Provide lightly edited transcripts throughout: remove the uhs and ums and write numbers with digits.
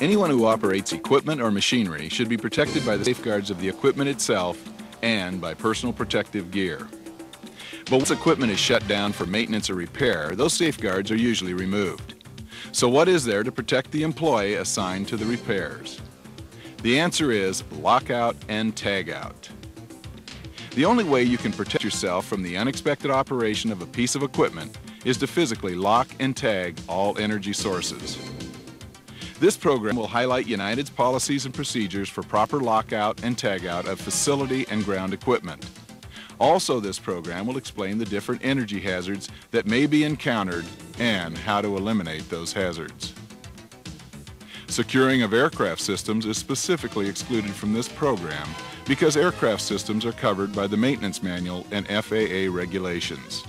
Anyone who operates equipment or machinery should be protected by the safeguards of the equipment itself and by personal protective gear. But once equipment is shut down for maintenance or repair, those safeguards are usually removed. So what is there to protect the employee assigned to the repairs? The answer is lockout and tagout. The only way you can protect yourself from the unexpected operation of a piece of equipment is to physically lock and tag all energy sources. This program will highlight United's policies and procedures for proper lockout and tagout of facility and ground equipment. Also, this program will explain the different energy hazards that may be encountered and how to eliminate those hazards. Securing of aircraft systems is specifically excluded from this program because aircraft systems are covered by the maintenance manual and FAA regulations.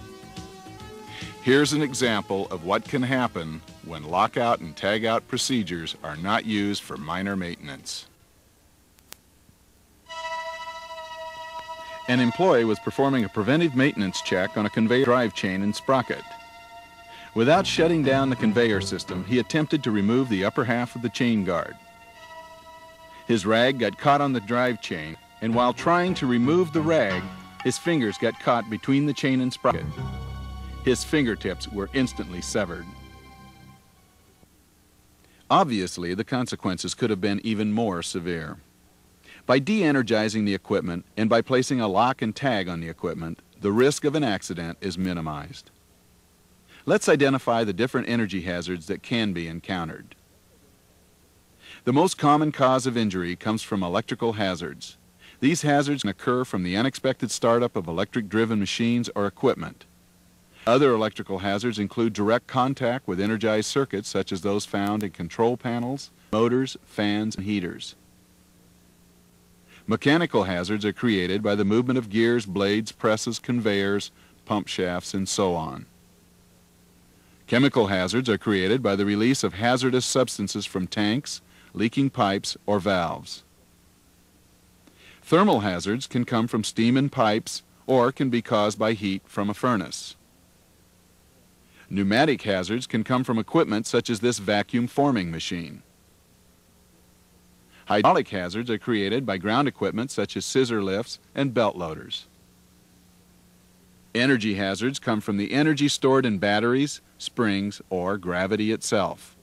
Here's an example of what can happen when lockout and tagout procedures are not used for minor maintenance. An employee was performing a preventive maintenance check on a conveyor drive chain and sprocket. Without shutting down the conveyor system, he attempted to remove the upper half of the chain guard. His rag got caught on the drive chain, and while trying to remove the rag, his fingers got caught between the chain and sprocket. His fingertips were instantly severed. Obviously, the consequences could have been even more severe. By de-energizing the equipment and by placing a lock and tag on the equipment, the risk of an accident is minimized. Let's identify the different energy hazards that can be encountered. The most common cause of injury comes from electrical hazards. These hazards can occur from the unexpected startup of electric-driven machines or equipment. Other electrical hazards include direct contact with energized circuits such as those found in control panels, motors, fans, and heaters. Mechanical hazards are created by the movement of gears, blades, presses, conveyors, pump shafts, and so on. Chemical hazards are created by the release of hazardous substances from tanks, leaking pipes, or valves. Thermal hazards can come from steam in pipes or can be caused by heat from a furnace. Pneumatic hazards can come from equipment such as this vacuum forming machine. Hydraulic hazards are created by ground equipment such as scissor lifts and belt loaders. Energy hazards come from the energy stored in batteries, springs, or gravity itself.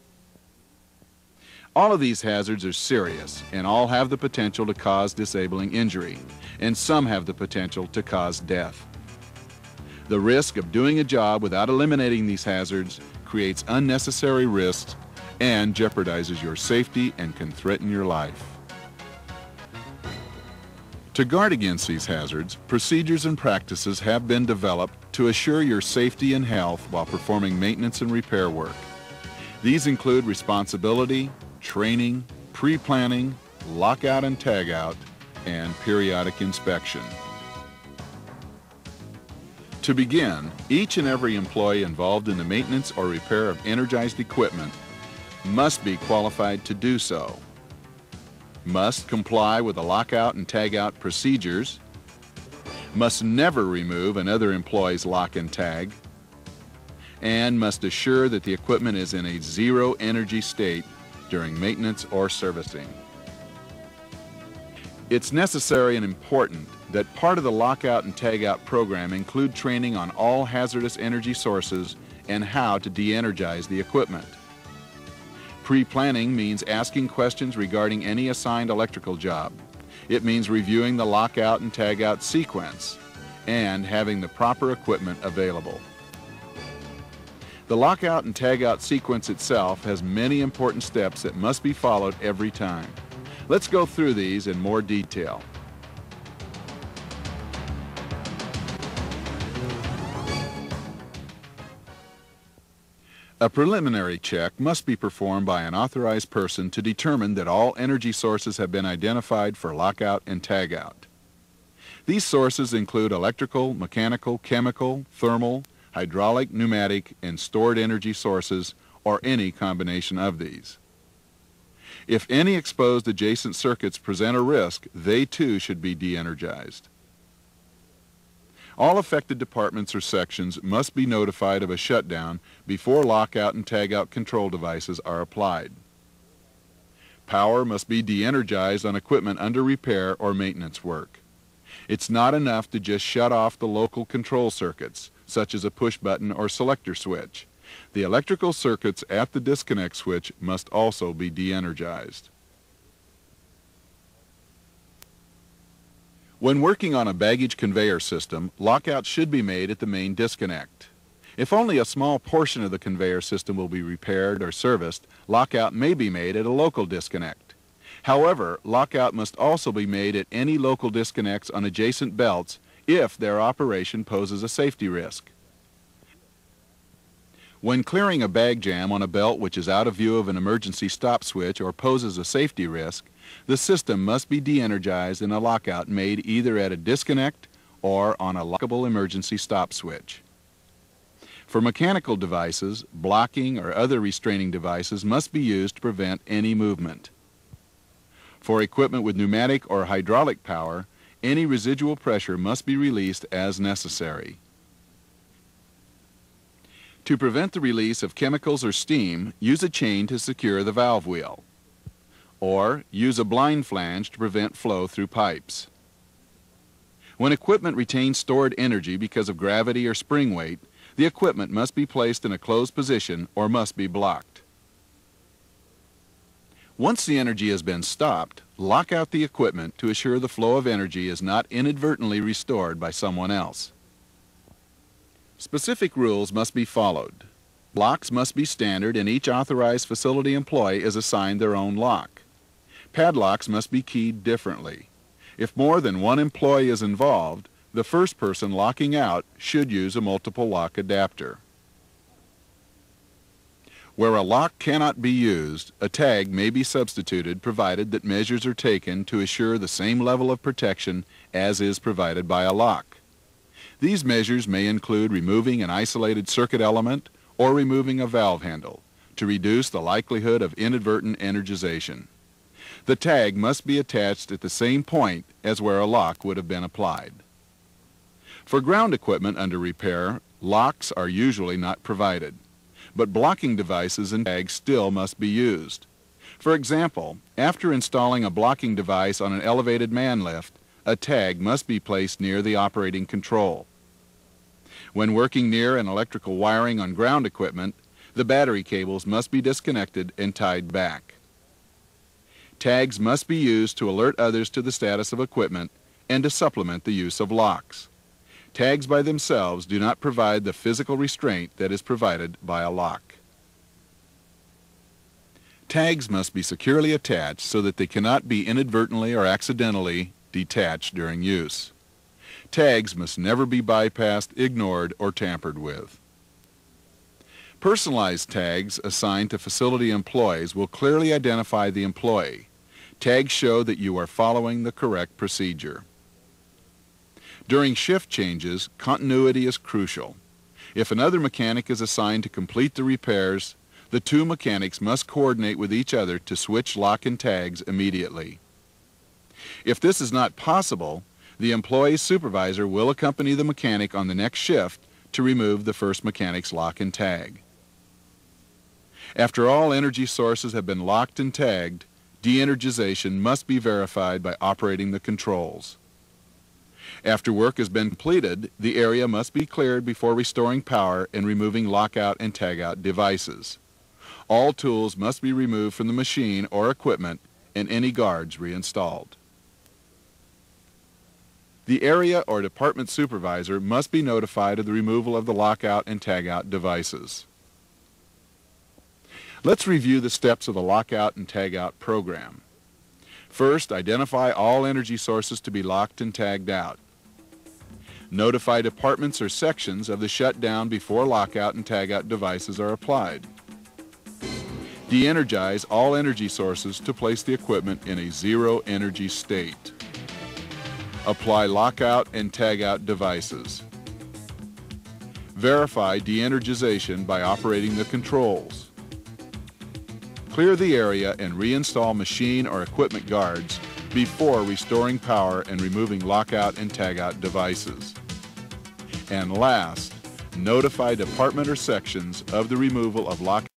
All of these hazards are serious and all have the potential to cause disabling injury, and some have the potential to cause death. The risk of doing a job without eliminating these hazards creates unnecessary risks and jeopardizes your safety and can threaten your life. To guard against these hazards, procedures and practices have been developed to assure your safety and health while performing maintenance and repair work. These include responsibility, training, pre-planning, lockout and tagout, and periodic inspection. To begin, each and every employee involved in the maintenance or repair of energized equipment must be qualified to do so, must comply with the lockout and tagout procedures, must never remove another employee's lock and tag, and must assure that the equipment is in a zero energy state during maintenance or servicing. It's necessary and important that part of the lockout and tagout program include training on all hazardous energy sources and how to de-energize the equipment. Pre-planning means asking questions regarding any assigned electrical job. It means reviewing the lockout and tagout sequence and having the proper equipment available. The lockout and tagout sequence itself has many important steps that must be followed every time. Let's go through these in more detail. A preliminary check must be performed by an authorized person to determine that all energy sources have been identified for lockout and tagout. These sources include electrical, mechanical, chemical, thermal, hydraulic, pneumatic, and stored energy sources, or any combination of these. If any exposed adjacent circuits present a risk, they too should be de-energized. All affected departments or sections must be notified of a shutdown before lockout and tagout control devices are applied. Power must be de-energized on equipment under repair or maintenance work. It's not enough to just shut off the local control circuits, such as a push button or selector switch. The electrical circuits at the disconnect switch must also be de-energized. When working on a baggage conveyor system, lockouts should be made at the main disconnect. If only a small portion of the conveyor system will be repaired or serviced, lockout may be made at a local disconnect. However, lockout must also be made at any local disconnects on adjacent belts if their operation poses a safety risk. When clearing a bag jam on a belt which is out of view of an emergency stop switch or poses a safety risk, the system must be de-energized and a lockout made either at a disconnect or on a lockable emergency stop switch. For mechanical devices, blocking or other restraining devices must be used to prevent any movement. For equipment with pneumatic or hydraulic power, any residual pressure must be released as necessary. To prevent the release of chemicals or steam, use a chain to secure the valve wheel. Or use a blind flange to prevent flow through pipes. When equipment retains stored energy because of gravity or spring weight, the equipment must be placed in a closed position or must be blocked. Once the energy has been stopped, lock out the equipment to assure the flow of energy is not inadvertently restored by someone else. Specific rules must be followed. Locks must be standard and each authorized facility employee is assigned their own lock. Padlocks must be keyed differently. If more than one employee is involved, the first person locking out should use a multiple lock adapter. Where a lock cannot be used, a tag may be substituted provided that measures are taken to assure the same level of protection as is provided by a lock. These measures may include removing an isolated circuit element or removing a valve handle to reduce the likelihood of inadvertent energization. The tag must be attached at the same point as where a lock would have been applied. For ground equipment under repair, locks are usually not provided, but blocking devices and tags still must be used. For example, after installing a blocking device on an elevated man lift, a tag must be placed near the operating control. When working near an electrical wiring on ground equipment, the battery cables must be disconnected and tied back. Tags must be used to alert others to the status of equipment and to supplement the use of locks. Tags by themselves do not provide the physical restraint that is provided by a lock. Tags must be securely attached so that they cannot be inadvertently or accidentally detached during use. Tags must never be bypassed, ignored, or tampered with. Personalized tags assigned to facility employees will clearly identify the employee. Tags show that you are following the correct procedure. During shift changes, continuity is crucial. If another mechanic is assigned to complete the repairs, the two mechanics must coordinate with each other to switch lock and tags immediately. If this is not possible, the employee's supervisor will accompany the mechanic on the next shift to remove the first mechanic's lock and tag. After all energy sources have been locked and tagged, de-energization must be verified by operating the controls. After work has been completed, the area must be cleared before restoring power and removing lockout and tagout devices. All tools must be removed from the machine or equipment and any guards reinstalled. The area or department supervisor must be notified of the removal of the lockout and tagout devices. Let's review the steps of the lockout and tagout program. First, identify all energy sources to be locked and tagged out. Notify departments or sections of the shutdown before lockout and tagout devices are applied. De-energize all energy sources to place the equipment in a zero energy state. Apply lockout and tagout devices. Verify de-energization by operating the controls. Clear the area and reinstall machine or equipment guards before restoring power and removing lockout and tagout devices. And last, notify department or sections of the removal of lockout